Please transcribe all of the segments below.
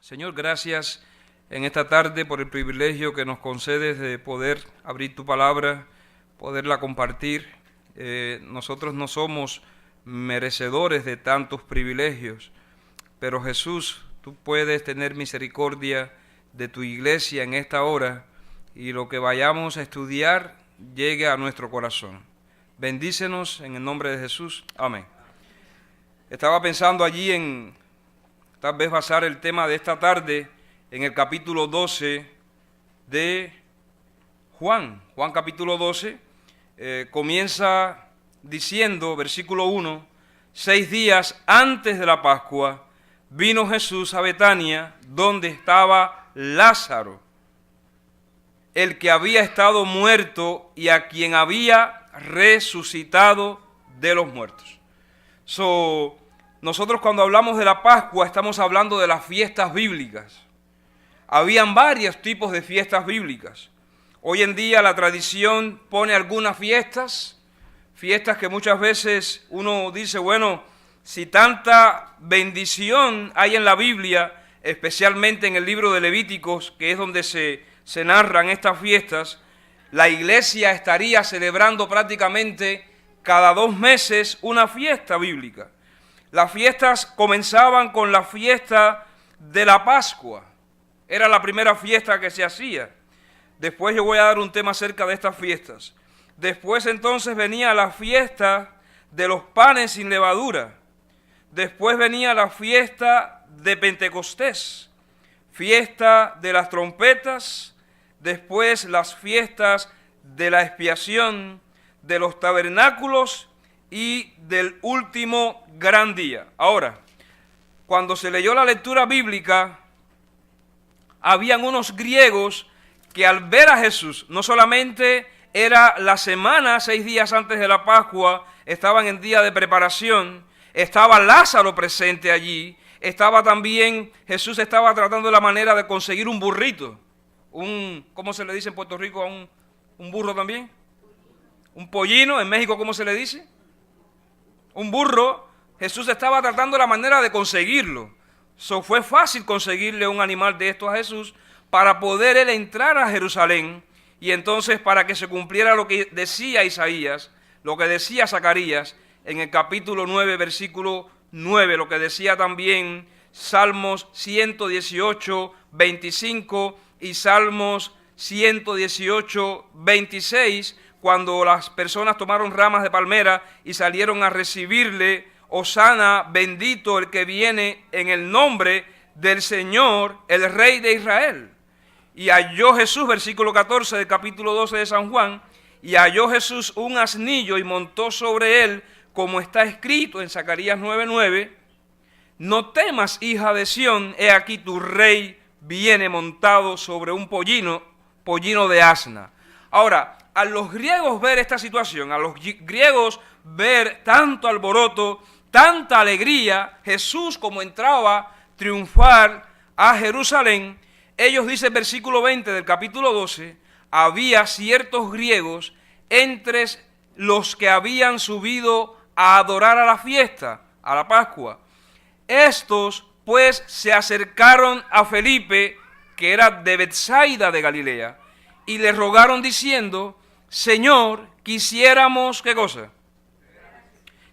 Señor, gracias en esta tarde por el privilegio que nos concedes de poder abrir tu palabra, poderla compartir. Nosotros no somos merecedores de tantos privilegios, pero Jesús, tú puedes tener misericordia de tu iglesia en esta hora y lo que vayamos a estudiar llegue a nuestro corazón. Bendícenos en el nombre de Jesús. Amén. Estaba pensando allí en tal vez basar el tema de esta tarde en el capítulo 12 de Juan. Juan capítulo 12 comienza diciendo, versículo 1, 6 días antes de la Pascua vino Jesús a Betania, donde estaba Lázaro, el que había estado muerto y a quien había resucitado de los muertos. Nosotros cuando hablamos de la Pascua estamos hablando de las fiestas bíblicas. Habían varios tipos de fiestas bíblicas. Hoy en día la tradición pone algunas fiestas que muchas veces uno dice, bueno, si tanta bendición hay en la Biblia, especialmente en el libro de Levíticos, que es donde se narran estas fiestas, la iglesia estaría celebrando prácticamente cada 2 meses una fiesta bíblica. Las fiestas comenzaban con la fiesta de la Pascua. Era la primera fiesta que se hacía. Después yo voy a dar un tema acerca de estas fiestas. Después entonces venía la fiesta de los panes sin levadura. Después venía la fiesta de Pentecostés, fiesta de las trompetas. Después las fiestas de la expiación, de los tabernáculos y del último gran día. Ahora, cuando se leyó la lectura bíblica, habían unos griegos que al ver a Jesús, no solamente era la semana, 6 días antes de la Pascua, estaban en día de preparación, estaba Lázaro presente allí, estaba también, Jesús estaba tratando la manera de conseguir un burrito, ¿cómo se le dice en Puerto Rico a un burro también? Un pollino, en México, ¿cómo se le dice? Un burro. Jesús estaba tratando la manera de conseguirlo. Fue fácil conseguirle un animal de estos a Jesús para poder él entrar a Jerusalén y entonces para que se cumpliera lo que decía Isaías, lo que decía Zacarías en el capítulo 9, versículo 9, lo que decía también Salmos 118, 25 y Salmos 118, 26, cuando las personas tomaron ramas de palmera y salieron a recibirle, Hosana, bendito el que viene en el nombre del Señor, el Rey de Israel. Y halló Jesús, versículo 14 del capítulo 12 de San Juan, y halló Jesús un asnillo y montó sobre él, como está escrito en Zacarías 9:9, no temas, hija de Sión, he aquí tu rey viene montado sobre un pollino de asna. Ahora, a los griegos ver esta situación, a los griegos ver tanto alboroto, tanta alegría, Jesús como entraba triunfar a Jerusalén, ellos dicen versículo 20 del capítulo 12, había ciertos griegos entre los que habían subido a adorar a la fiesta, a la Pascua. Estos pues se acercaron a Felipe, que era de Betsaida de Galilea, y le rogaron diciendo, Señor, quisiéramos, ¿qué cosa?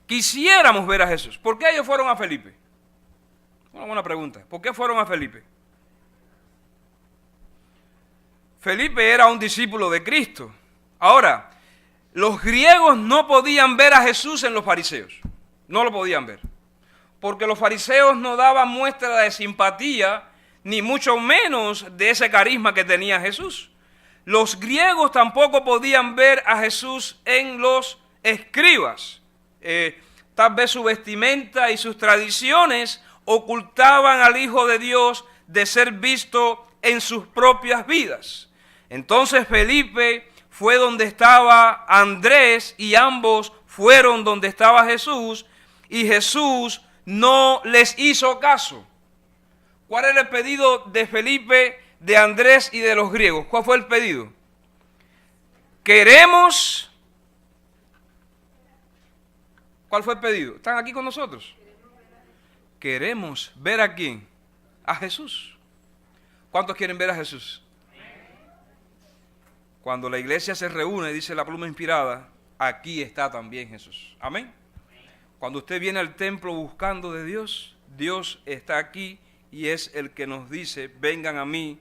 Quisiéramos ver a Jesús. ¿Por qué ellos fueron a Felipe? Una buena pregunta. ¿Por qué fueron a Felipe? Felipe era un discípulo de Cristo. Ahora, los griegos no podían ver a Jesús en los fariseos. No lo podían ver. Porque los fariseos no daban muestra de simpatía, ni mucho menos de ese carisma que tenía Jesús. Los griegos tampoco podían ver a Jesús en los escribas. Tal vez su vestimenta y sus tradiciones ocultaban al Hijo de Dios de ser visto en sus propias vidas. Entonces Felipe fue donde estaba Andrés y ambos fueron donde estaba Jesús y Jesús no les hizo caso. ¿Cuál era el pedido de Felipe, de Andrés y de los griegos? ¿Cuál fue el pedido? Queremos... ¿Cuál fue el pedido? ¿Están aquí con nosotros? Queremos ver a quién. A Jesús. ¿Cuántos quieren ver a Jesús? Cuando la iglesia se reúne, dice la pluma inspirada, aquí está también Jesús. Amén. Cuando usted viene al templo buscando de Dios, Dios está aquí y es el que nos dice, vengan a mí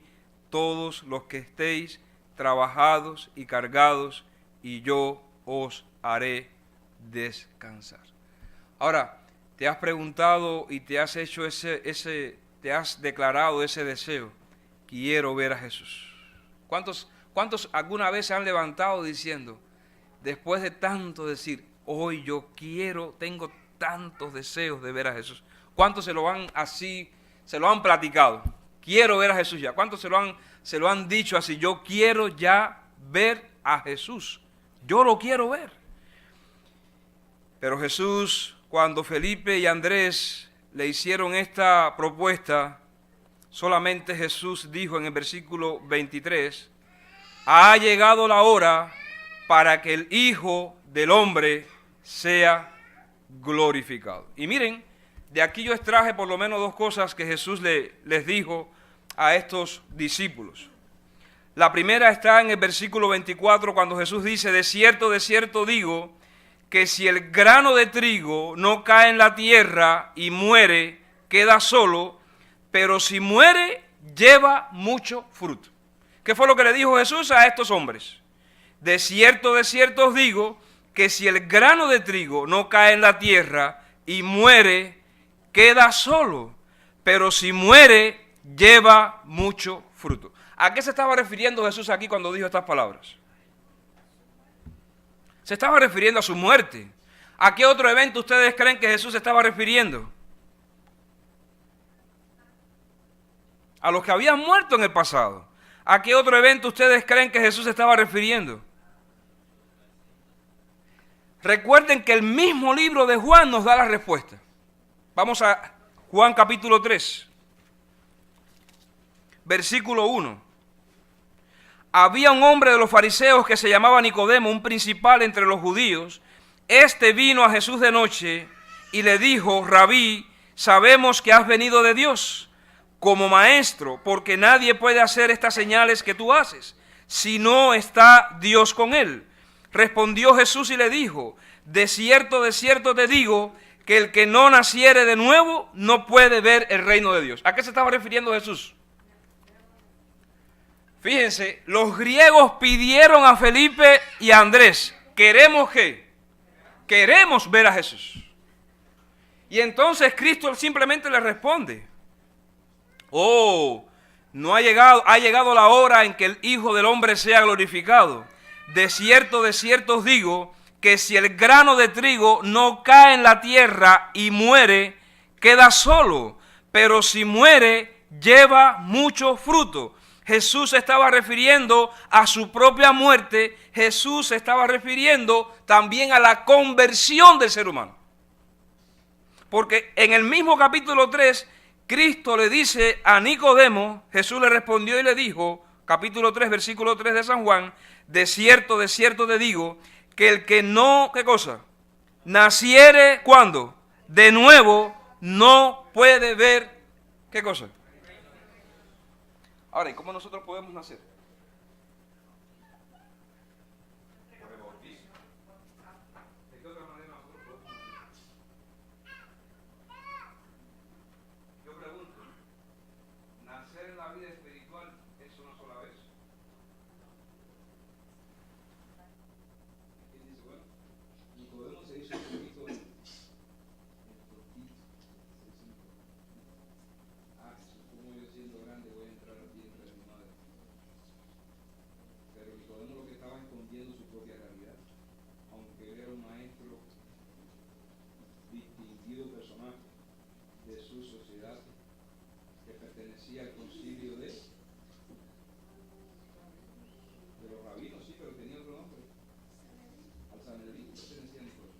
todos los que estéis trabajados y cargados y yo os haré descansar. Ahora, ¿te has preguntado y te has hecho te has declarado ese deseo? Quiero ver a Jesús. ¿Cuántos alguna vez se han levantado diciendo, después de tanto decir, hoy yo tengo tantos deseos de ver a Jesús? ¿Cuántos se lo han platicado? Quiero ver a Jesús ya. ¿Cuántos se lo han dicho así? Yo quiero ya ver a Jesús. Yo lo quiero ver. Pero Jesús, cuando Felipe y Andrés le hicieron esta propuesta, solamente Jesús dijo en el versículo 23, ha llegado la hora para que el Hijo del Hombre sea glorificado. Y miren, de aquí yo extraje por lo menos dos cosas que Jesús les dijo a estos discípulos. La primera está en el versículo 24, cuando Jesús dice, de cierto digo, que si el grano de trigo no cae en la tierra y muere, queda solo, pero si muere, lleva mucho fruto. ¿Qué fue lo que le dijo Jesús a estos hombres? De cierto os digo, que si el grano de trigo no cae en la tierra y muere, queda solo, pero si muere, lleva mucho fruto. ¿A qué se estaba refiriendo Jesús aquí cuando dijo estas palabras? Se estaba refiriendo a su muerte. ¿A qué otro evento ustedes creen que Jesús se estaba refiriendo? A los que habían muerto en el pasado. ¿A qué otro evento ustedes creen que Jesús se estaba refiriendo? Recuerden que el mismo libro de Juan nos da la respuesta. Vamos a Juan capítulo 3, versículo 1. Había un hombre de los fariseos que se llamaba Nicodemo, un principal entre los judíos. Este vino a Jesús de noche y le dijo, Rabí, sabemos que has venido de Dios como maestro, porque nadie puede hacer estas señales que tú haces, si no está Dios con él. Respondió Jesús y le dijo, de cierto te digo, que el que no naciere de nuevo no puede ver el reino de Dios. ¿A qué se estaba refiriendo Jesús? Fíjense, los griegos pidieron a Felipe y a Andrés, ¿queremos qué? Queremos ver a Jesús. Y entonces Cristo simplemente le responde, no ha llegado la hora en que el Hijo del Hombre sea glorificado. De cierto os digo, que si el grano de trigo no cae en la tierra y muere, queda solo, pero si muere, lleva mucho fruto. Jesús se estaba refiriendo a su propia muerte. Jesús se estaba refiriendo también a la conversión del ser humano. Porque en el mismo capítulo 3, Cristo le dice a Nicodemo, Jesús le respondió y le dijo, capítulo 3, versículo 3 de San Juan, de cierto te digo, que el que no, ¿qué cosa? Naciere, ¿cuándo? De nuevo, no puede ver, ¿qué cosa? Ahora, ¿y cómo nosotros podemos nacer? Por el bautismo. ¿De qué otra manera nosotros podemos nacer? Yo pregunto, ¿nacer en la vida espiritual es una sola vez? ¿Quién dice, bueno, Nicodemo se hizo un poquito de como yo siendo grande voy a entrar al vientre de mi madre? Pero Nicodemo lo que estaba escondiendo su propia realidad, aunque él era un maestro, distinguido personaje de su sociedad, que pertenecía al concilio de los rabinos, sí, pero tenía otro nombre, al Sanedrín pertenecía a Nicodemo.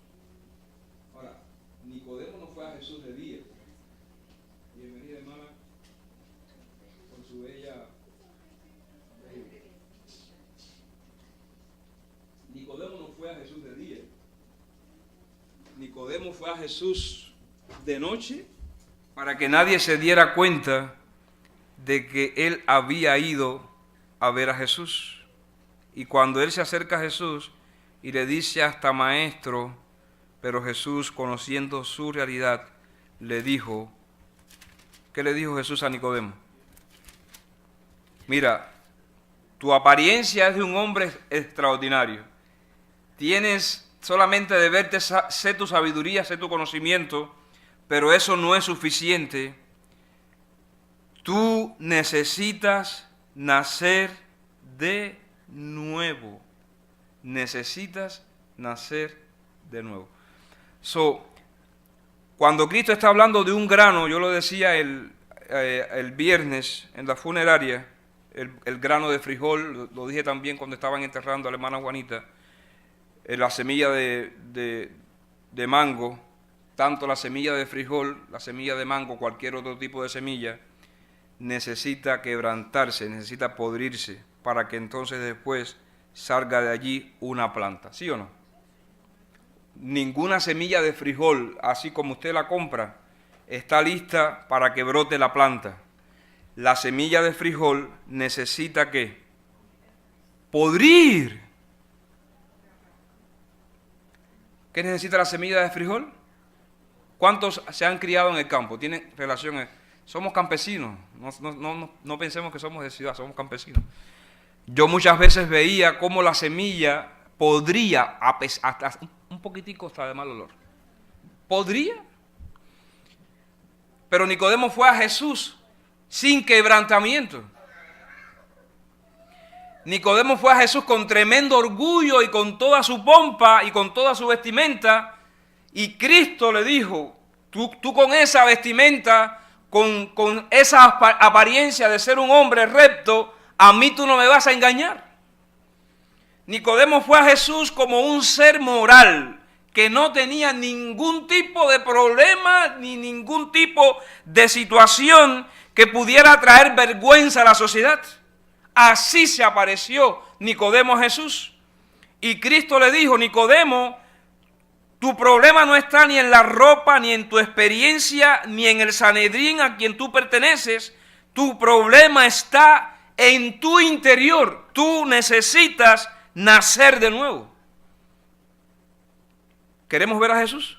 Ahora, Nicodemo no fue a Jesús de día. Bienvenida, hermana, con su bella. Nicodemo no fue a Jesús de día. Nicodemo fue a Jesús de noche para que nadie se diera cuenta de que él había ido a ver a Jesús. Y cuando él se acerca a Jesús y le dice hasta maestro, pero Jesús, conociendo su realidad, le dijo, ¿qué le dijo Jesús a Nicodemo? Mira, tu apariencia es de un hombre extraordinario. Tienes solamente de verte, sé tu sabiduría, sé tu conocimiento, pero eso no es suficiente. Tú necesitas nacer de nuevo. Necesitas nacer de nuevo. Cuando Cristo está hablando de un grano, yo lo decía el viernes en la funeraria, el grano de frijol, lo dije también cuando estaban enterrando a la hermana Juanita, la semilla de mango, tanto la semilla de frijol, la semilla de mango, cualquier otro tipo de semilla, necesita quebrantarse, necesita podrirse, para que entonces después salga de allí una planta, ¿sí o no? Ninguna semilla de frijol, así como usted la compra, está lista para que brote la planta. La semilla de frijol necesita ¿qué? Podrir. ¿Qué necesita la semilla de frijol? ¿Cuántos se han criado en el campo? ¿Tienen relaciones? Somos campesinos, no pensemos que somos de ciudad, somos campesinos. Yo muchas veces veía cómo la semilla podría, hasta un poquitico hasta de mal olor. ¿Podría? Pero Nicodemo fue a Jesús sin quebrantamiento. Nicodemo fue a Jesús con tremendo orgullo y con toda su pompa y con toda su vestimenta. Y Cristo le dijo, tú con esa vestimenta, con esa apariencia de ser un hombre recto, a mí tú no me vas a engañar. Nicodemo fue a Jesús como un ser moral que no tenía ningún tipo de problema ni ningún tipo de situación que pudiera traer vergüenza a la sociedad. Así se apareció Nicodemo a Jesús. Y Cristo le dijo, Nicodemo, tu problema no está ni en la ropa, ni en tu experiencia, ni en el Sanedrín a quien tú perteneces. Tu problema está en tu interior. Tú necesitas nacer de nuevo. ¿Queremos ver a Jesús?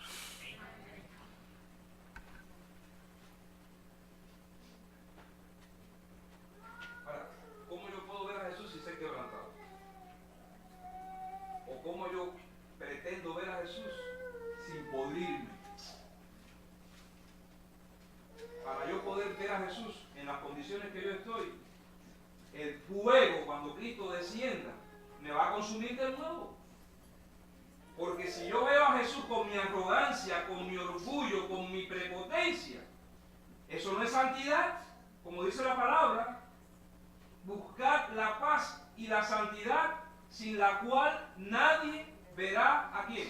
Ahora, ¿cómo yo puedo ver a Jesús sin ser quebrantado? ¿O cómo yo pretendo ver a Jesús sin podrirme? Para yo poder ver a Jesús en las condiciones que yo estoy, el fuego, cuando Cristo descienda, me va a consumir de nuevo. Porque si yo veo a Jesús con mi arrogancia, con mi orgullo, con mi prepotencia, eso no es santidad. Como dice la palabra, buscad la paz y la santidad sin la cual nadie verá a quién.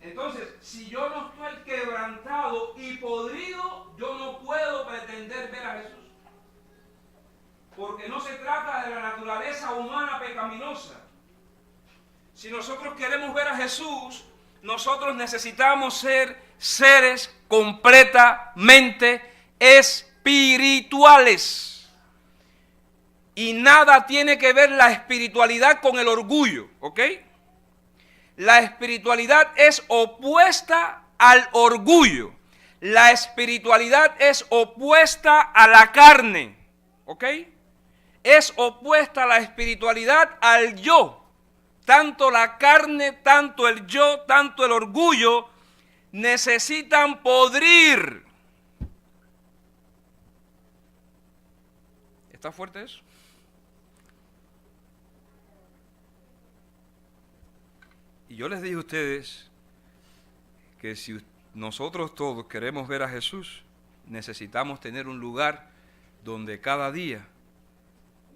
Entonces, si yo no estoy quebrantado y podrido, yo no puedo pretender ver a Jesús. Porque no se trata de la naturaleza humana pecaminosa. Si nosotros queremos ver a Jesús, nosotros necesitamos ser seres completamente espirituales. Y nada tiene que ver la espiritualidad con el orgullo, ¿ok? La espiritualidad es opuesta al orgullo. La espiritualidad es opuesta a la carne, ¿ok? Es opuesta a la espiritualidad al yo. Tanto la carne, tanto el yo, tanto el orgullo necesitan podrir. ¿Está fuerte eso? Y yo les dije a ustedes que si nosotros todos queremos ver a Jesús, necesitamos tener un lugar donde cada día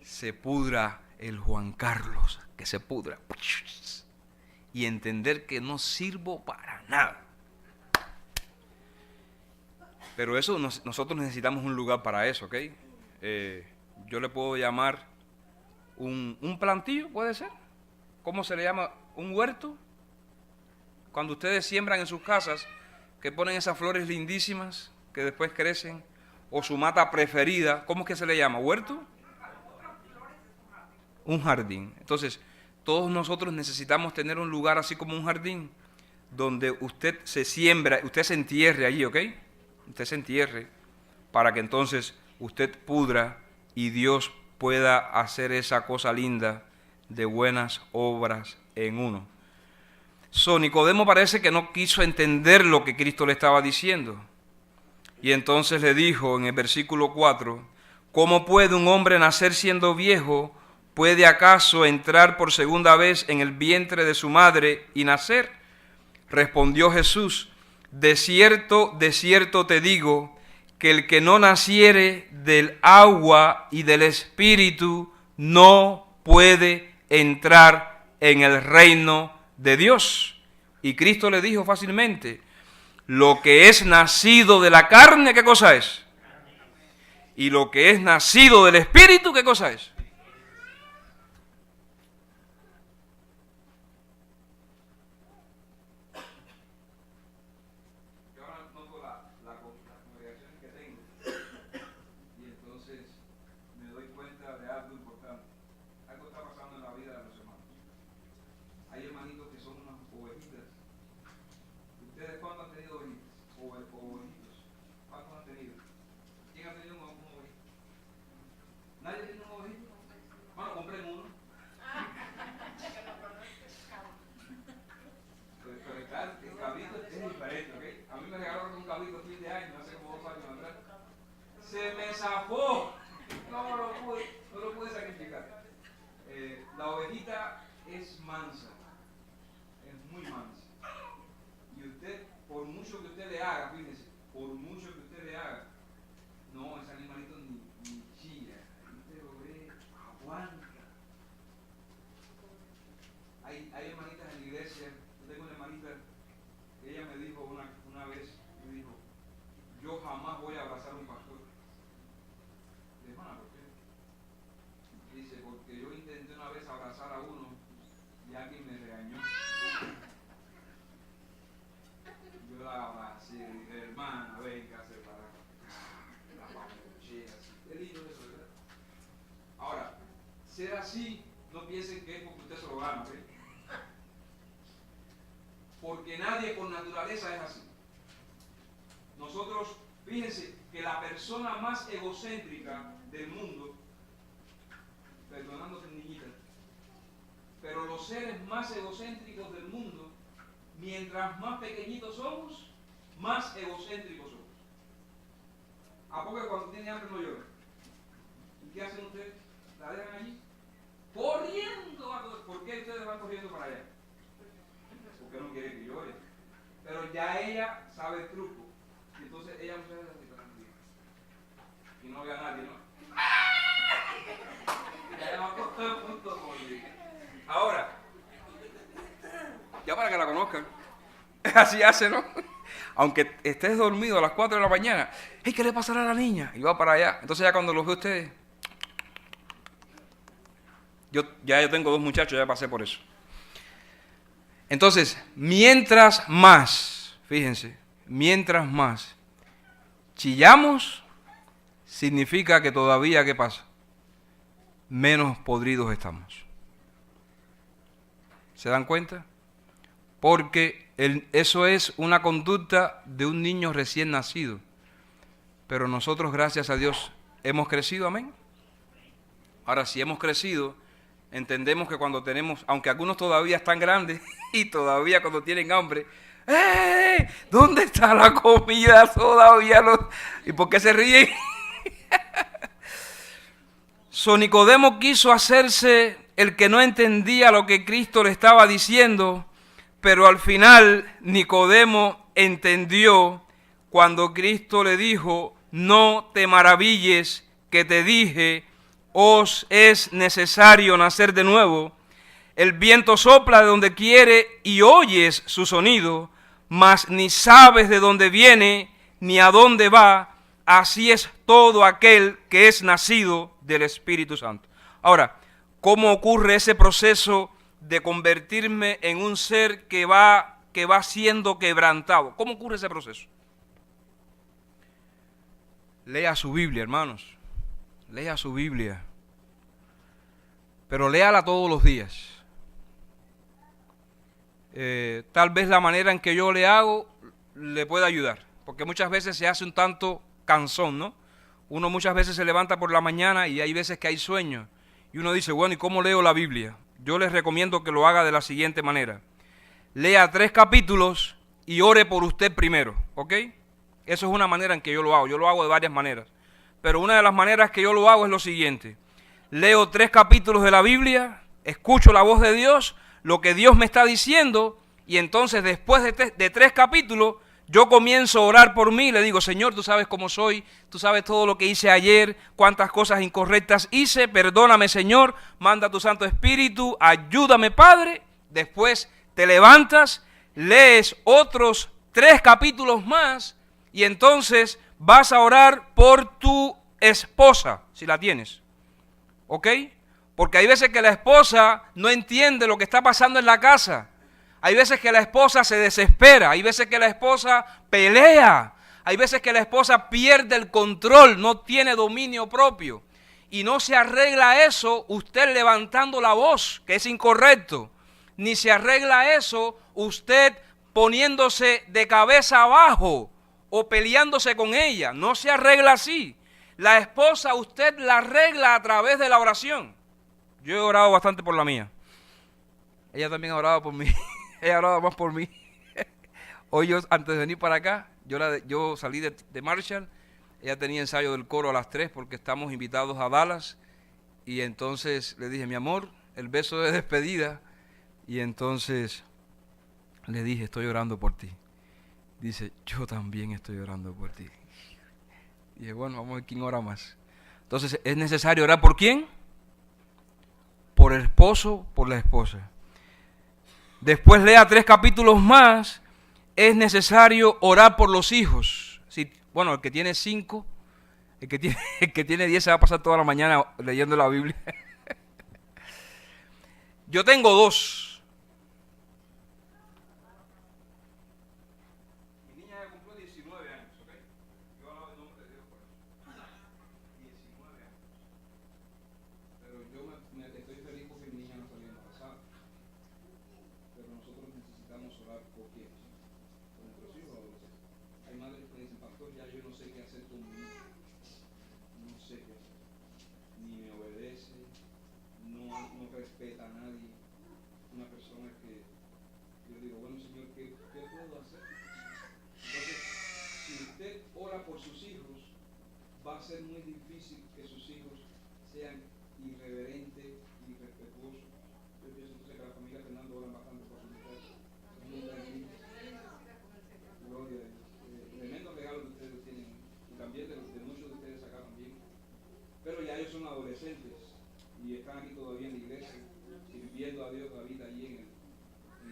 se pudra el Juan Carlos, que se pudra, y entender que no sirvo para nada. Pero eso nosotros necesitamos un lugar para eso, ¿ok? Yo le puedo llamar un plantillo, ¿puede ser? ¿Cómo se le llama? ¿Un huerto? Cuando ustedes siembran en sus casas, que ponen esas flores lindísimas, que después crecen. o su mata preferida, ¿cómo es que se le llama? ¿Huerto? Un jardín. Entonces, todos nosotros necesitamos tener un lugar así como un jardín, donde usted se siembra, usted se entierre allí, ¿ok? Usted se entierre para que entonces usted pudra y Dios pueda hacer esa cosa linda de buenas obras en uno. Nicodemo parece que no quiso entender lo que Cristo le estaba diciendo. Y entonces le dijo en el versículo 4, ¿cómo puede un hombre nacer siendo viejo? ¿Puede acaso entrar por segunda vez en el vientre de su madre y nacer? Respondió Jesús, de cierto te digo, que el que no naciere del agua y del Espíritu no puede entrar en el reino de Dios. Y Cristo le dijo fácilmente, lo que es nacido de la carne, ¿qué cosa es? Y lo que es nacido del Espíritu, ¿qué cosa es? Se me zafó. No lo pude sacrificar. La ovejita es mansa, es muy mansa. Y usted, por mucho que usted le haga, fíjese, por mucho que usted le haga, no, ese animalito ni chilla. Usted lo ve, aguanta. Hay hermanitas en la iglesia. Yo tengo una hermanita, ella me dijo una vez, me dijo, yo jamás voy a abrazar a un pastor. Hermana, ¿por qué? Dice, porque yo intenté una vez abrazar a uno y alguien me regañó. Yo la abracé y dije, hermana, véngase para la papuchea, así. Qué lindo eso, ¿verdad? Ahora, ser así, no piensen que es porque usted se lo gana, ¿ok? Porque nadie por naturaleza es así. Nosotros, fíjense que la persona más egocéntrica del mundo, perdonándose niñita, pero los seres más egocéntricos del mundo, mientras más pequeñitos somos, más egocéntricos somos. ¿A poco cuando tiene hambre no llora? ¿Y qué hacen ustedes? ¿La dejan allí? Corriendo. ¿Por qué ustedes van corriendo para allá? Porque no quiere que llore. Pero ya ella sabe el truco. Y entonces ella muchas veces se tranquila. Y no ve a nadie, ¿no? Ahora, ya para que la conozcan, así hace, ¿no? Aunque estés dormido a las 4 de la mañana, hey, ¿qué le pasará a la niña? Y va para allá. Entonces ya cuando los ve ustedes, yo tengo 2 muchachos, ya pasé por eso. Entonces, mientras más, fíjense, mientras más chillamos, significa que todavía, ¿qué pasa? Menos podridos estamos. ¿Se dan cuenta? Porque eso es una conducta de un niño recién nacido. Pero nosotros, gracias a Dios, hemos crecido, amén. Ahora, si hemos crecido, entendemos que cuando tenemos, aunque algunos todavía están grandes y todavía cuando tienen hambre, ¡hey! ¿Dónde está la comida todavía? ¿Y por qué se ríen? Nicodemo quiso hacerse el que no entendía lo que Cristo le estaba diciendo, pero al final Nicodemo entendió cuando Cristo le dijo, no te maravilles que te dije, os es necesario nacer de nuevo. El viento sopla de donde quiere y oyes su sonido, mas ni sabes de dónde viene ni a dónde va. Así es todo aquel que es nacido del Espíritu Santo. Ahora, ¿cómo ocurre ese proceso de convertirme en un ser que va siendo quebrantado? ¿Cómo ocurre ese proceso? Lea su Biblia, hermanos. Lea su Biblia. Pero léala todos los días. Tal vez la manera en que yo le hago le pueda ayudar. Porque muchas veces se hace un tanto cansón, ¿no? Uno muchas veces se levanta por la mañana y hay veces que hay sueño. Y uno dice, bueno, ¿y cómo leo la Biblia? Yo les recomiendo que lo haga de la siguiente manera. Lea 3 capítulos y ore por usted primero, ¿ok? Eso es una manera en que yo lo hago. Yo lo hago de varias maneras. Pero una de las maneras que yo lo hago es lo siguiente. Leo 3 capítulos de la Biblia, escucho la voz de Dios, lo que Dios me está diciendo, y entonces después de 3 capítulos, yo comienzo a orar por mí, le digo, Señor, tú sabes cómo soy, tú sabes todo lo que hice ayer, cuántas cosas incorrectas hice, perdóname, Señor, manda tu Santo Espíritu, ayúdame, Padre. Después te levantas, lees otros 3 capítulos más, y entonces vas a orar por tu esposa, si la tienes, ¿ok? Porque hay veces que la esposa no entiende lo que está pasando en la casa. Hay veces que la esposa se desespera, hay veces que la esposa pelea, hay veces que la esposa pierde el control, no tiene dominio propio. Y no se arregla eso usted levantando la voz, que es incorrecto. Ni se arregla eso usted poniéndose de cabeza abajo o peleándose con ella. No se arregla así. La esposa usted la arregla a través de la oración. Yo he orado bastante por la mía. Ella también ha orado por mí. Ella ha orado más por mí. Hoy yo, antes de venir para acá, yo salí de Marshall. Ella tenía ensayo del coro a las 3 porque estamos invitados a Dallas. Y entonces le dije, mi amor, el beso de despedida. Y entonces le dije, estoy orando por ti. Dice, yo también estoy orando por ti. Y dije, bueno, vamos a ver quién ora más. Entonces, ¿es necesario orar por quién? Por el esposo, por la esposa. Después lea 3 capítulos más, es necesario orar por los hijos. Sí, bueno, el que tiene 5, el que tiene 10 se va a pasar toda la mañana leyendo la Biblia. Yo tengo 2. Mi niña ya cumplió 19 años, ¿ok? Yo hablaba en nombre de Dios por eso. 19 años. Pero yo estoy feliz porque mi niña no salió embarazada. Pero nosotros necesitamos orar por quién, por nuestros hijos adolescentes. Hay madres que dicen, pastor, ya yo no sé qué hacer con mi hijo, no sé qué hacer, ni me obedece, no respeta a nadie, una persona que yo digo, bueno, Señor, ¿qué puedo hacer? Entonces, si usted ora por sus hijos, va a ser muy difícil que sus hijos sean irreverentes y respetuosos. Yo pienso entonces que la familia Fernando ora bastante por sus mujeres. Muy tranquilos. Gloria a Dios. Tremendo regalo que ustedes tienen. Y también de muchos de ustedes acá también. Pero ya ellos son adolescentes y están aquí todavía en la iglesia, sirviendo a Dios. David allí en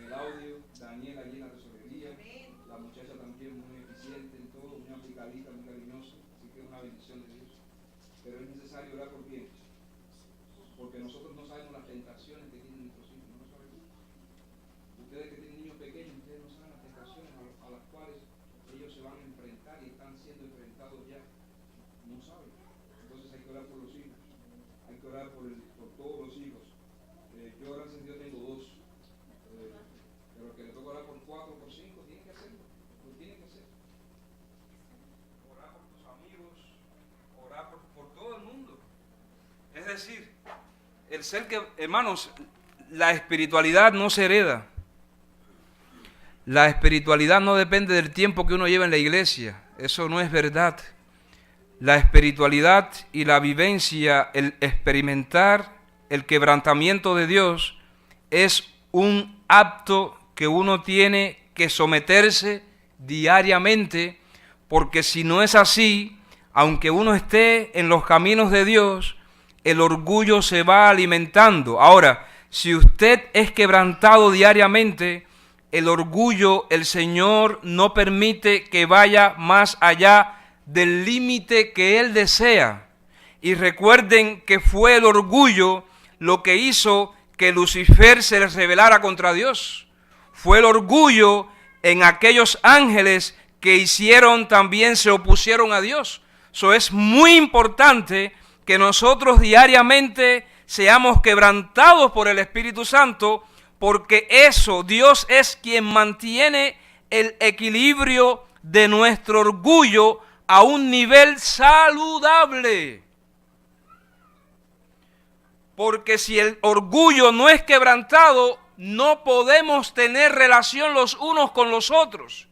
el audio, Daniel allí en la tesorería, la muchacha también muy eficiente en todo, muy aplicadita, muy cariñosa. Así que es una bendición de Dios. Pero es necesario orar por quién. Porque nosotros no sabemos las tentaciones que tienen nuestros hijos, no lo sabemos. Ustedes que tienen niños pequeños, ustedes no saben las tentaciones a las cuales ellos se van a enfrentar y están siendo enfrentados ya. No saben. Entonces hay que orar por los hijos. Hay que orar por todos los hijos. Yo, gracias a Dios, tengo 2. Pero que le toca orar por 4 o por 5, tiene que hacerlo. Lo tiene que hacer. Orar por tus amigos, orar por todo el mundo. Es decir, el ser que, hermanos, la espiritualidad no se hereda. La espiritualidad no depende del tiempo que uno lleva en la iglesia. Eso no es verdad. La espiritualidad y la vivencia, el experimentar el quebrantamiento de Dios, es un acto que uno tiene que someterse diariamente, porque si no es así, aunque uno esté en los caminos de Dios, el orgullo se va alimentando. Ahora, si usted es quebrantado diariamente, el orgullo, el Señor no permite que vaya más allá del límite que Él desea. Y recuerden que fue el orgullo lo que hizo que Lucifer se rebelara contra Dios. Fue el orgullo en aquellos ángeles que también se opusieron a Dios. Eso es muy importante que nosotros diariamente seamos quebrantados por el Espíritu Santo, porque eso, Dios es quien mantiene el equilibrio de nuestro orgullo a un nivel saludable. Porque si el orgullo no es quebrantado, no podemos tener relación los unos con los otros.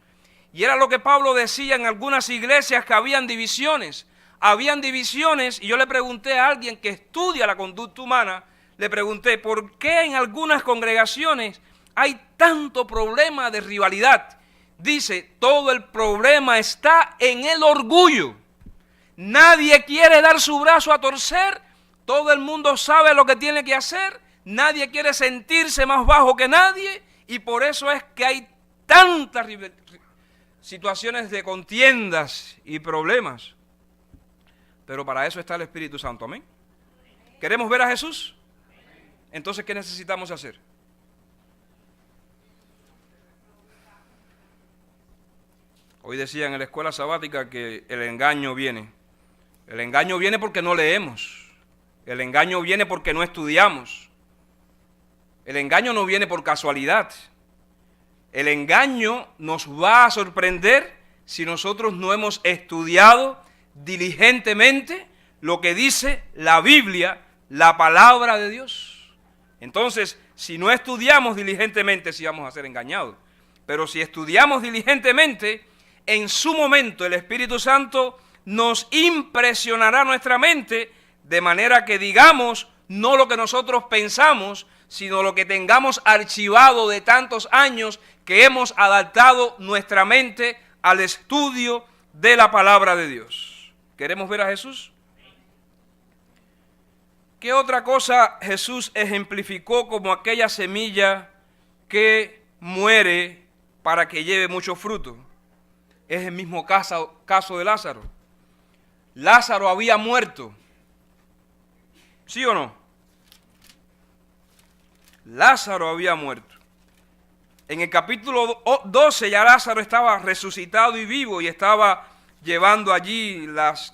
Y era lo que Pablo decía en algunas iglesias, que habían divisiones. Habían divisiones, y yo le pregunté a alguien que estudia la conducta humana, le pregunté, ¿por qué en algunas congregaciones hay tanto problema de rivalidad? Dice, todo el problema está en el orgullo. Nadie quiere dar su brazo a torcer, todo el mundo sabe lo que tiene que hacer, nadie quiere sentirse más bajo que nadie, y por eso es que hay tantas situaciones de contiendas y problemas. Pero para eso está el Espíritu Santo, amén. ¿Queremos ver a Jesús? Entonces, ¿qué necesitamos hacer? Hoy decían en la escuela sabática que el engaño viene. El engaño viene porque no leemos. El engaño viene porque no estudiamos. El engaño no viene por casualidad. El engaño nos va a sorprender si nosotros no hemos estudiado diligentemente lo que dice la Biblia, la palabra de Dios. Entonces, si no estudiamos diligentemente, sí vamos a ser engañados. Pero si estudiamos diligentemente, en su momento el Espíritu Santo nos impresionará nuestra mente, de manera que digamos no lo que nosotros pensamos, sino lo que tengamos archivado de tantos años que hemos adaptado nuestra mente al estudio de la palabra de Dios. ¿Queremos ver a Jesús? ¿Qué otra cosa Jesús ejemplificó como aquella semilla que muere para que lleve mucho fruto? Es el mismo caso de Lázaro. Lázaro había muerto. ¿Sí o no? Lázaro había muerto. En el capítulo 12 ya Lázaro estaba resucitado y vivo y estaba llevando allí,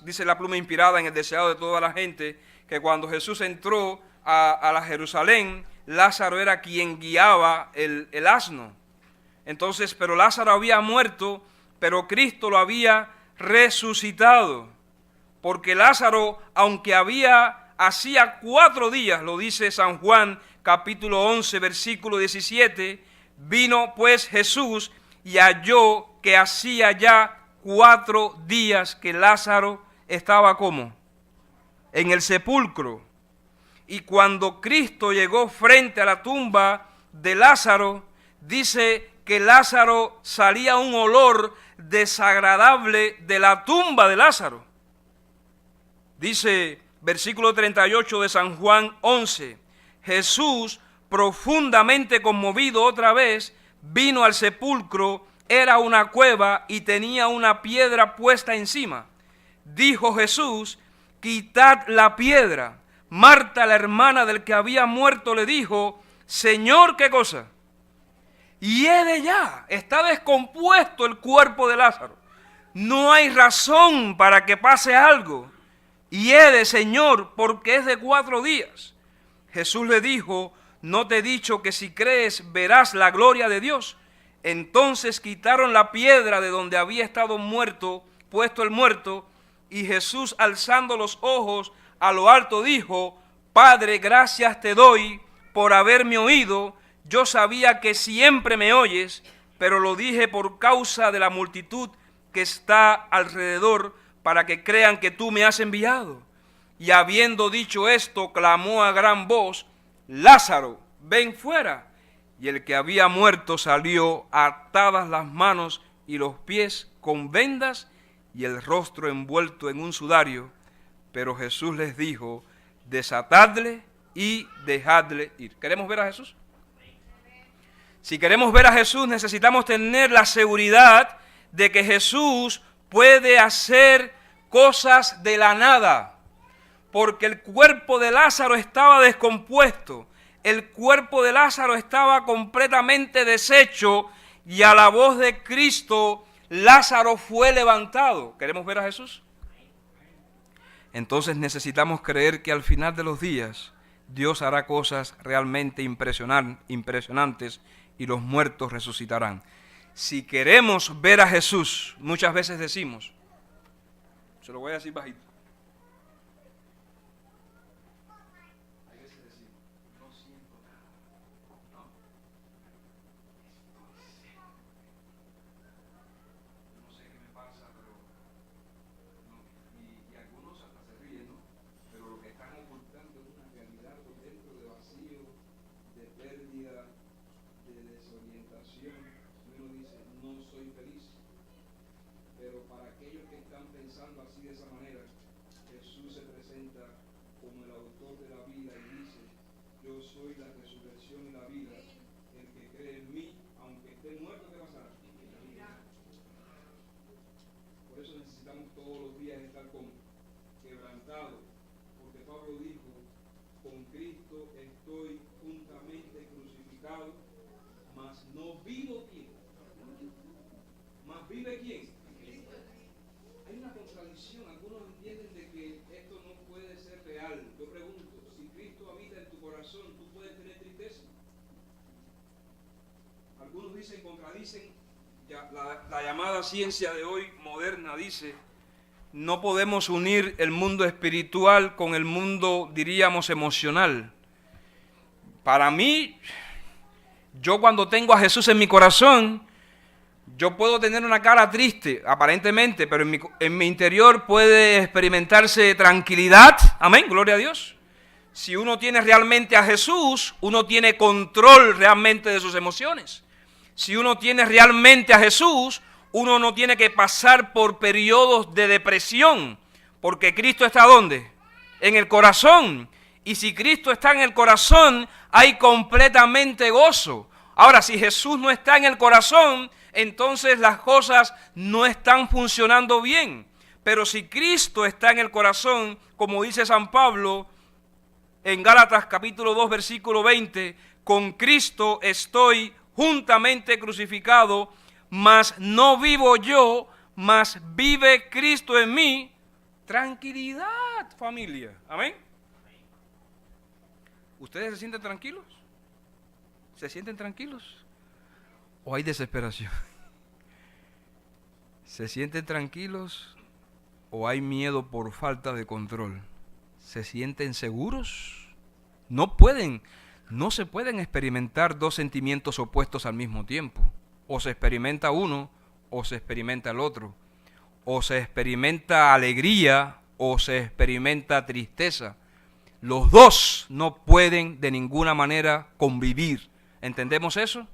dice la pluma inspirada en el deseado de toda la gente, que cuando Jesús entró a la Jerusalén, Lázaro era quien guiaba el asno. Entonces, pero Lázaro había muerto, pero Cristo lo había resucitado. Porque Lázaro, aunque hacía 4 días, lo dice San Juan, capítulo 11, versículo 17, vino pues Jesús y halló que hacía ya 4 días que Lázaro estaba ¿cómo? En el sepulcro. Y cuando Cristo llegó frente a la tumba de Lázaro, dice que Lázaro salía un olor desagradable de la tumba de Lázaro. Dice versículo 38 de San Juan 11, Jesús, profundamente conmovido otra vez, vino al sepulcro. Era una cueva y tenía una piedra puesta encima. Dijo Jesús, quitad la piedra. Marta, la hermana del que había muerto, le dijo, Señor, ¿qué cosa? Hiede ya, está descompuesto el cuerpo de Lázaro. No hay razón para que pase algo. Hiede, Señor, porque es de 4 días. Jesús le dijo, ¿no te he dicho que si crees verás la gloria de Dios? Entonces quitaron la piedra de donde había estado puesto el muerto, y Jesús, alzando los ojos a lo alto, dijo, Padre, gracias te doy por haberme oído. Yo sabía que siempre me oyes, pero lo dije por causa de la multitud que está alrededor, para que crean que tú me has enviado. Y habiendo dicho esto, clamó a gran voz, Lázaro, ven fuera. Y el que había muerto salió, atadas las manos y los pies con vendas y el rostro envuelto en un sudario. Pero Jesús les dijo, desatadle y dejadle ir. ¿Queremos ver a Jesús? Si queremos ver a Jesús, necesitamos tener la seguridad de que Jesús puede hacer cosas de la nada, porque el cuerpo de Lázaro estaba descompuesto, el cuerpo de Lázaro estaba completamente deshecho, y a la voz de Cristo, Lázaro fue levantado. ¿Queremos ver a Jesús? entonces necesitamos creer que al final de los días Dios hará cosas realmente impresionantes y los muertos resucitarán. Si queremos ver a Jesús, muchas veces decimos, se lo voy a decir bajito, hay veces decimos, no siento nada, no, estoy seco, no sé qué me pasa, pero no, y algunos hasta se ríen, ¿no? Pero lo que están ocultando es una realidad por dentro de vacío, de pérdida, de desorientación. Y uno dice, no soy feliz. Pero para aquellos que están pensando así de esa manera, Jesús se presenta como el autor de la vida y dice, yo soy la resurrección y la vida. El que cree en mí, aunque esté muerto, ¿qué pasará? Por eso necesitamos todos los días estar quebrantados, porque Pablo dijo, con Cristo estoy juntamente crucificado, mas no vivo quién. ¿Mas vive quién? Hay una contradicción. Algunos entienden de que esto no puede ser real. Yo pregunto, si Cristo habita en tu corazón, ¿tú puedes tener tristeza? Algunos dicen, contradicen, la llamada ciencia de hoy moderna dice, no podemos unir el mundo espiritual con el mundo, diríamos, emocional. Para mí, yo cuando tengo a Jesús en mi corazón, yo puedo tener una cara triste, aparentemente, pero en mi interior puede experimentarse tranquilidad. Amén, gloria a Dios. Si uno tiene realmente a Jesús, uno tiene control realmente de sus emociones. Si uno tiene realmente a Jesús, uno no tiene que pasar por periodos de depresión, porque Cristo está ¿dónde? En el corazón. Y si Cristo está en el corazón, hay completamente gozo. Ahora, si Jesús no está en el corazón, entonces las cosas no están funcionando bien. Pero si Cristo está en el corazón, como dice San Pablo en Gálatas capítulo 2, versículo 20, con Cristo estoy juntamente crucificado, mas no vivo yo, mas vive Cristo en mí. Tranquilidad, familia. Amén. ¿Ustedes se sienten tranquilos? ¿Se sienten tranquilos? ¿O hay desesperación? ¿Se sienten tranquilos o hay miedo por falta de control? ¿Se sienten seguros? No se pueden experimentar dos sentimientos opuestos al mismo tiempo. O se experimenta uno o se experimenta el otro. O se experimenta alegría o se experimenta tristeza. Los dos no pueden de ninguna manera convivir. ¿Entendemos eso?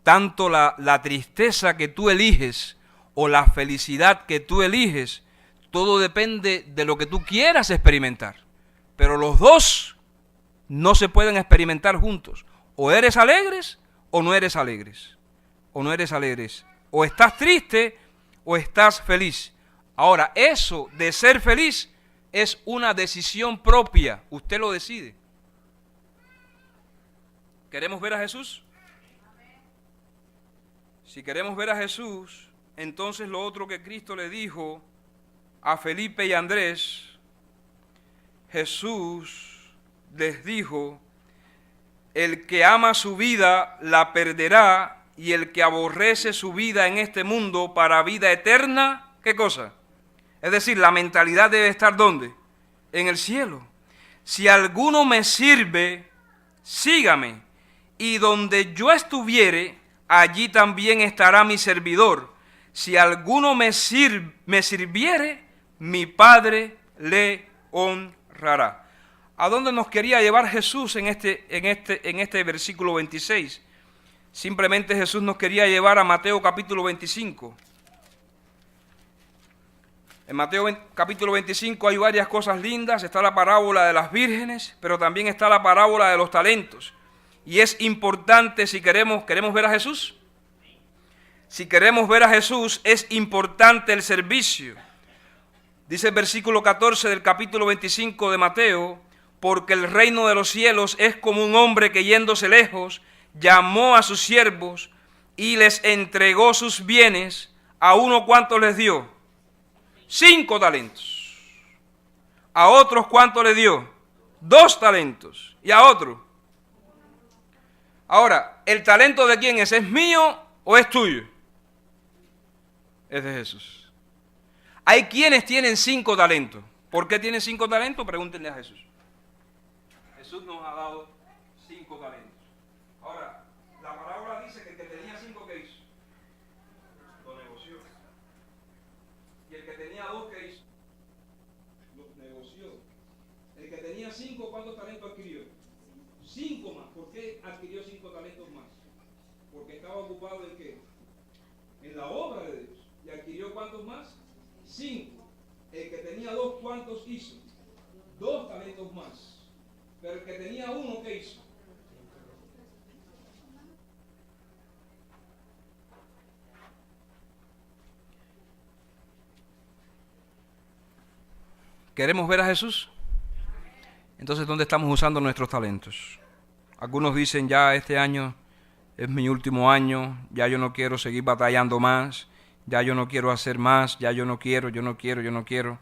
Tanto la tristeza que tú eliges o la felicidad que tú eliges, todo depende de lo que tú quieras experimentar. Pero los dos no se pueden experimentar juntos. O eres alegres o no eres alegres. O no eres alegres. O estás triste o estás feliz. Ahora, eso de ser feliz es una decisión propia. Usted lo decide. ¿Queremos ver a Jesús? Si queremos ver a Jesús, entonces lo otro que Cristo le dijo a Felipe y Andrés, Jesús les dijo, el que ama su vida la perderá, y el que aborrece su vida en este mundo para vida eterna, ¿qué cosa? Es decir, la mentalidad debe estar ¿dónde? En el cielo. Si alguno me sirve, sígame, y donde yo estuviere, allí también estará mi servidor. Si alguno me sirviere, mi Padre le honrará. ¿A dónde nos quería llevar Jesús en este versículo 26? Simplemente Jesús nos quería llevar a Mateo capítulo 25. En Mateo capítulo 25 hay varias cosas lindas. Está la parábola de las vírgenes, pero también está la parábola de los talentos. Y es importante si queremos ver a Jesús. Si queremos ver a Jesús, es importante el servicio. Dice el versículo 14 del capítulo 25 de Mateo, porque el reino de los cielos es como un hombre que yéndose lejos, llamó a sus siervos y les entregó sus bienes. A uno, ¿cuánto les dio? 5 talentos. A otros, ¿cuánto le dio? 2 talentos. ¿Y a otro? Ahora, ¿el talento de quién es? ¿Es mío o es tuyo? Es de Jesús. Hay quienes tienen 5 talentos. ¿Por qué tienen 5 talentos? Pregúntenle a Jesús. Jesús nos ha dado 5 talentos. Ahora, la parábola dice que el que tenía 5, ¿qué hizo? Lo negoció. Y el que tenía 2, ¿qué hizo? Lo negoció. El que tenía 5, ¿cuántos talentos adquirió? 5 más. ¿Por qué adquirió 5 talentos más? Porque estaba ocupado en ¿qué? En la obra de Dios. ¿Y adquirió cuántos más? 5. El que tenía 2, ¿cuántos hizo? 2 talentos más. Pero el que tenía 1, ¿qué hizo? ¿Queremos ver a Jesús? Entonces, ¿dónde estamos usando nuestros talentos? Algunos dicen, ya este año es mi último año, ya yo no quiero seguir batallando más, ya yo no quiero hacer más, ya yo no quiero.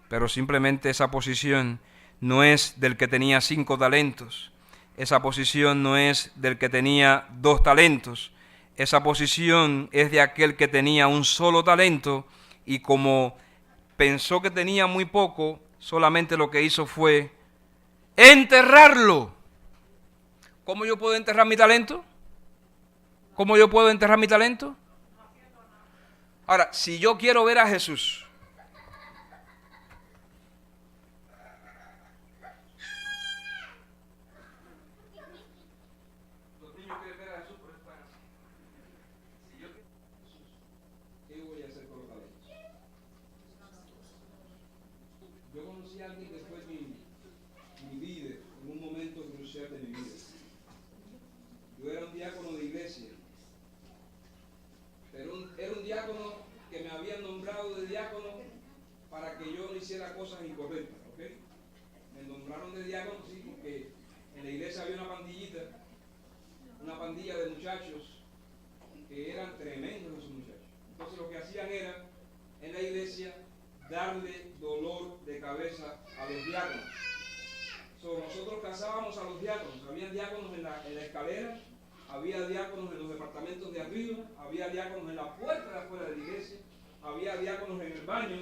Pero simplemente esa posición no es del que tenía 5 talentos. Esa posición no es del que tenía 2 talentos. Esa posición es de aquel que tenía un solo talento y como pensó que tenía muy poco, solamente lo que hizo fue enterrarlo. ¿Cómo yo puedo enterrar mi talento? ¿Cómo yo puedo enterrar mi talento? Ahora, si yo quiero ver a Jesús, los niños quieren ver a Jesús, por eso están así. Si yo quiero ver a Jesús, ¿qué voy a hacer con los talentos? Yo conocí a alguien que fue mi líder en un momento crucial de mi vida. Yo era un diácono de iglesia, pero era un diácono que me habían nombrado de diácono para que yo no hiciera cosas incorrectas, ¿ok? Me nombraron de diácono, sí, porque en la iglesia había una pandilla de muchachos que eran tremendos esos muchachos. Entonces lo que hacían era, en la iglesia, darle dolor de cabeza a los diáconos. Nosotros casábamos a los diáconos, había diáconos en la escalera, había diáconos en los departamentos de arriba, había diáconos en la puerta de afuera de la iglesia, había diáconos en el baño,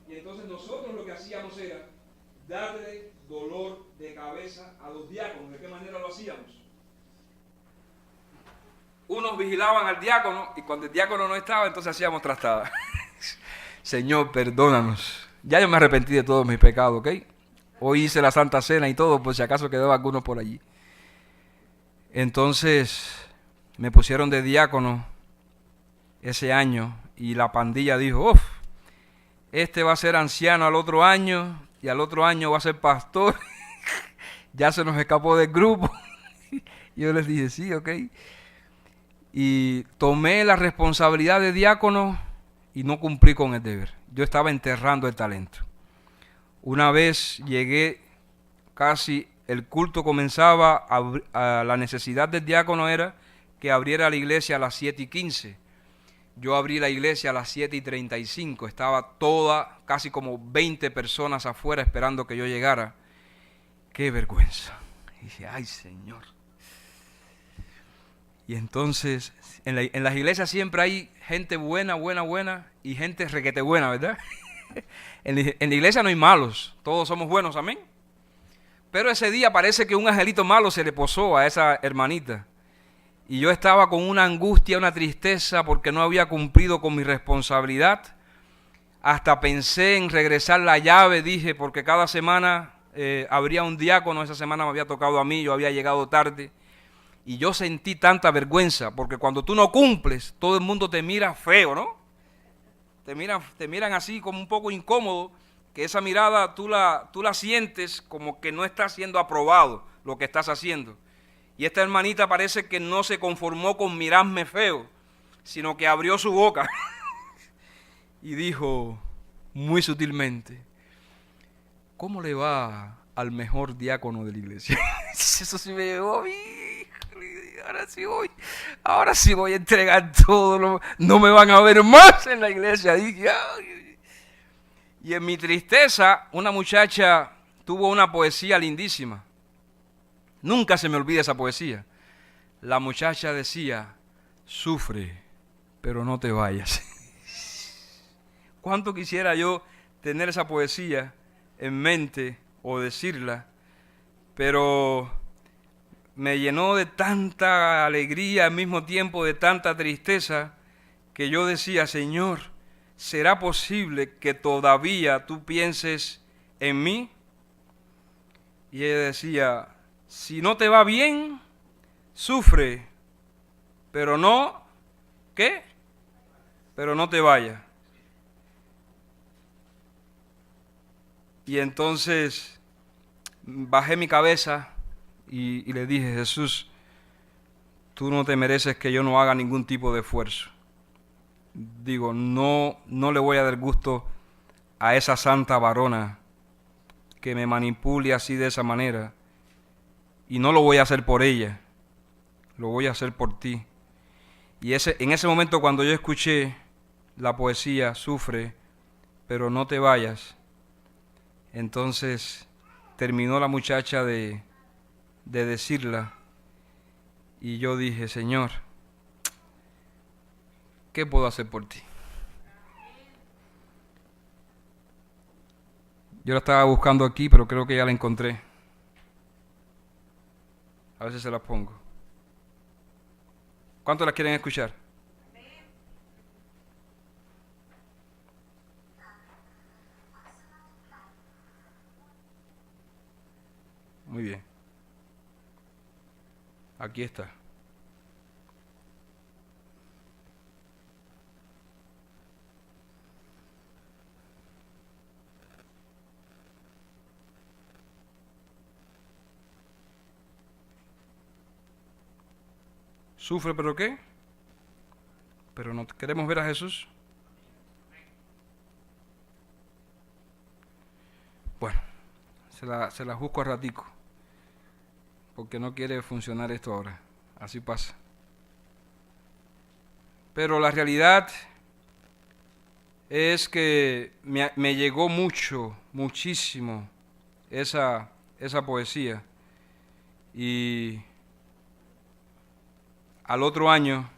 y entonces nosotros lo que hacíamos era darle dolor de cabeza a los diáconos. ¿De qué manera lo hacíamos? Unos vigilaban al diácono y cuando el diácono no estaba, entonces hacíamos trastada. Señor, perdónanos. Ya yo me arrepentí de todos mis pecados, ¿ok? Hoy hice la Santa Cena y todo, por si acaso quedaba algunos por allí. Entonces me pusieron de diácono ese año y la pandilla dijo, uff, este va a ser anciano al otro año y al otro año va a ser pastor. Ya se nos escapó del grupo. Yo les dije, sí, ok. Y tomé la responsabilidad de diácono y no cumplí con el deber. Yo estaba enterrando el talento. Una vez llegué, casi el culto comenzaba, la necesidad del diácono era que abriera la iglesia a las 7:15. Yo abrí la iglesia a las 7:35. Estaba toda, casi como 20 personas afuera esperando que yo llegara. ¡Qué vergüenza! Y dije, ¡ay, Señor! Y entonces, en las iglesias siempre hay gente buena y gente requete buena, ¿verdad? En la iglesia no hay malos, todos somos buenos, amén. Pero ese día parece que un angelito malo se le posó a esa hermanita. Y yo estaba con una angustia, una tristeza, porque no había cumplido con mi responsabilidad. Hasta pensé en regresar la llave, dije, porque cada semana habría un diácono, esa semana me había tocado a mí, yo había llegado tarde. Y yo sentí tanta vergüenza, porque cuando tú no cumples, todo el mundo te mira feo, ¿no? Te miran así como un poco incómodo, que esa mirada tú la sientes como que no está siendo aprobado lo que estás haciendo. Y esta hermanita parece que no se conformó con mirarme feo, sino que abrió su boca y dijo muy sutilmente, ¿cómo le va al mejor diácono de la iglesia? Eso sí me llevó a mí. Ahora sí voy a entregar todo, no me van a ver más en la iglesia. Dije, ay. Y en mi tristeza, una muchacha tuvo una poesía lindísima. Nunca se me olvida esa poesía. La muchacha decía, sufre, pero no te vayas. ¿Cuánto quisiera yo tener esa poesía en mente o decirla? Pero me llenó de tanta alegría, al mismo tiempo de tanta tristeza, que yo decía, Señor, ¿será posible que todavía tú pienses en mí? Y ella decía, si no te va bien, sufre, pero no, ¿qué? Pero no te vayas. Y entonces bajé mi cabeza y le dije, Jesús, tú no te mereces que yo no haga ningún tipo de esfuerzo. Digo, no le voy a dar gusto a esa santa varona que me manipule así de esa manera. Y no lo voy a hacer por ella, lo voy a hacer por ti. Y en ese momento cuando yo escuché la poesía, sufre, pero no te vayas, entonces terminó la muchacha de decirla y yo dije, Señor, ¿qué puedo hacer por ti? Yo la estaba buscando aquí, pero creo que ya la encontré. A ver si se las pongo. ¿Cuántos la quieren escuchar? Muy bien. Aquí está. Sufre, pero ¿qué? Pero no queremos ver a Jesús. Bueno, se la busco a ratico, porque no quiere funcionar esto ahora. Así pasa. Pero la realidad es que me llegó muchísimo esa poesía. Y al otro año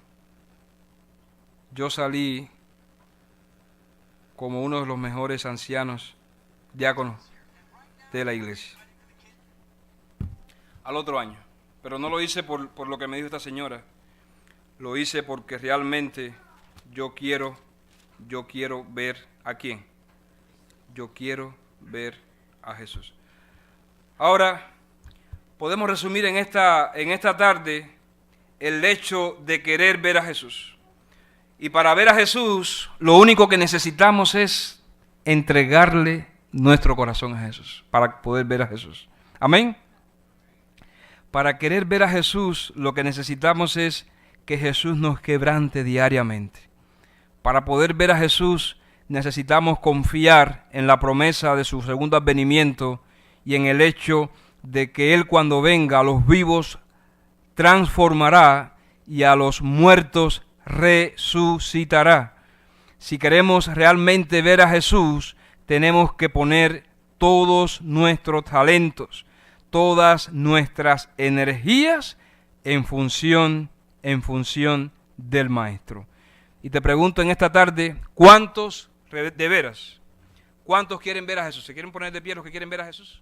yo salí como uno de los mejores ancianos diáconos de la iglesia. Al otro año. Pero no lo hice por lo que me dijo esta señora. Lo hice porque realmente yo quiero ver a quién. Yo quiero ver a Jesús. Ahora, podemos resumir en esta tarde el hecho de querer ver a Jesús. Y para ver a Jesús, lo único que necesitamos es entregarle nuestro corazón a Jesús, para poder ver a Jesús. Amén. Para querer ver a Jesús, lo que necesitamos es que Jesús nos quebrante diariamente. Para poder ver a Jesús, necesitamos confiar en la promesa de su segundo advenimiento y en el hecho de que Él, cuando venga, a los vivos transformará y a los muertos resucitará. Si queremos realmente ver a Jesús, tenemos que poner todos nuestros talentos, todas nuestras energías en función del Maestro. Y te pregunto en esta tarde, ¿cuántos de veras? ¿Cuántos quieren ver a Jesús? ¿Se quieren poner de pie los que quieren ver a Jesús?